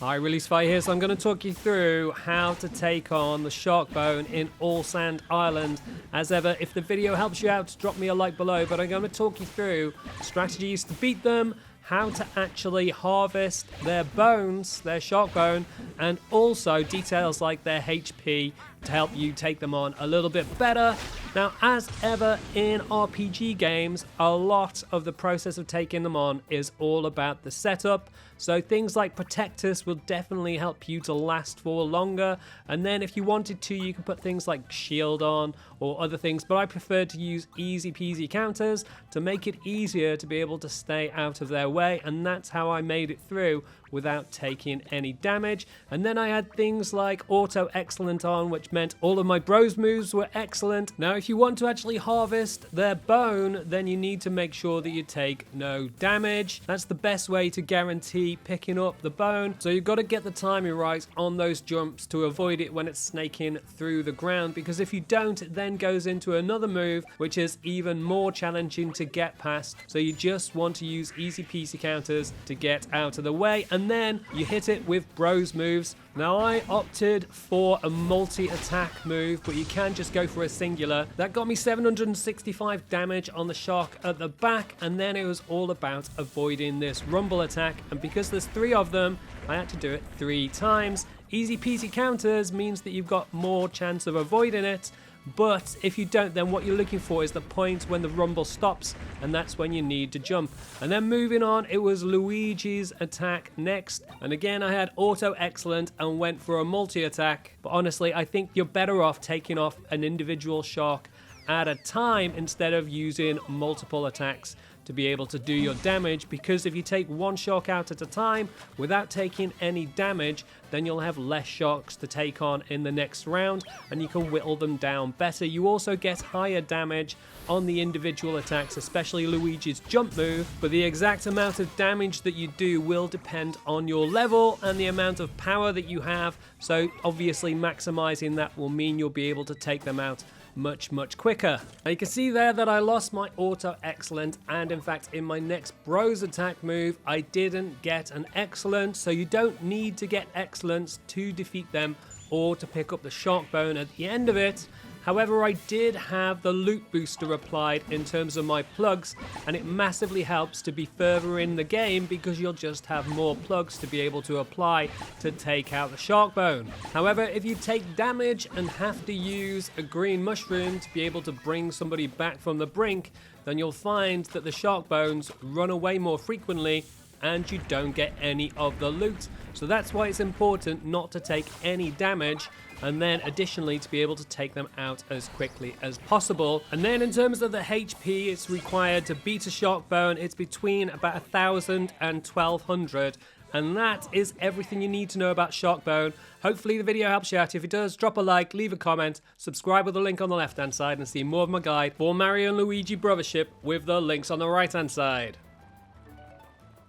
Hi, Release Fire here, so I'm going to talk you through how to take on the Sharkbone in All Sand Island. As ever, if the video helps you out, drop me a like below, but I'm going to talk you through strategies to beat them, how to actually harvest their bones, their Sharkbone, and also details like their HP to help you take them on a little bit better. Now, as ever in RPG games, a lot of the process of taking them on is all about the setup. So things like Protectus will definitely help you to last for longer. And then if you wanted to, you can put things like Shield on or other things. But I prefer to use easy peasy counters to make it easier to be able to stay out of their way. And that's how I made it through without taking any damage. And then I had things like Auto Excellent on, which meant all of my bros moves were excellent. Now, if you want to actually harvest their bone, then you need to make sure that you take no damage. That's the best way to guarantee picking up the bone. So you've got to get the timing right on those jumps to avoid it when it's snaking through the ground, because if you don't, it then goes into another move, which is even more challenging to get past. So you just want to use easy peasy counters to get out of the way, and then you hit it with bros moves. Now, I opted for a multi-attack move, but you can just go for a singular. That got me 765 damage on the shark at the back, and then it was all about avoiding this rumble attack. And because there's 3 of them, I had to do it 3 times. Easy peasy counters means that you've got more chance of avoiding it. But if you don't, then what you're looking for is the point when the rumble stops, and that's when you need to jump. And then moving on, it was Luigi's attack next. And again, I had Auto Excellent and went for a multi-attack. But honestly, I think you're better off taking off an individual shark at a time instead of using multiple attacks to be able to do your damage, because if you take one shark out at a time without taking any damage, then you'll have less sharks to take on in the next round, and you can whittle them down better. You also get higher damage on the individual attacks, especially Luigi's jump move, but the exact amount of damage that you do will depend on your level and the amount of power that you have. So obviously maximizing that will mean you'll be able to take them out much quicker. Now you can see there that I lost my Auto Excellent, and in fact in my next bros attack move I didn't get an Excellent, so you don't need to get Excellents to defeat them or to pick up the Sharkbone at the end of it. However, I did have the loot booster applied in terms of my plugs, and it massively helps to be further in the game because you'll just have more plugs to be able to apply to take out the Sharkbone. However, if you take damage and have to use a green mushroom to be able to bring somebody back from the brink, then you'll find that the Sharkbones run away more frequently and you don't get any of the loot. So that's why it's important not to take any damage, and then additionally to be able to take them out as quickly as possible. And then in terms of the HP it's required to beat a Sharkbone, it's between about 1,000 and 1,200. And that is everything you need to know about Sharkbone. Hopefully the video helps you out. If it does, drop a like, leave a comment, subscribe with the link on the left hand side, and see more of my guide for Mario and Luigi Brothership with the links on the right hand side.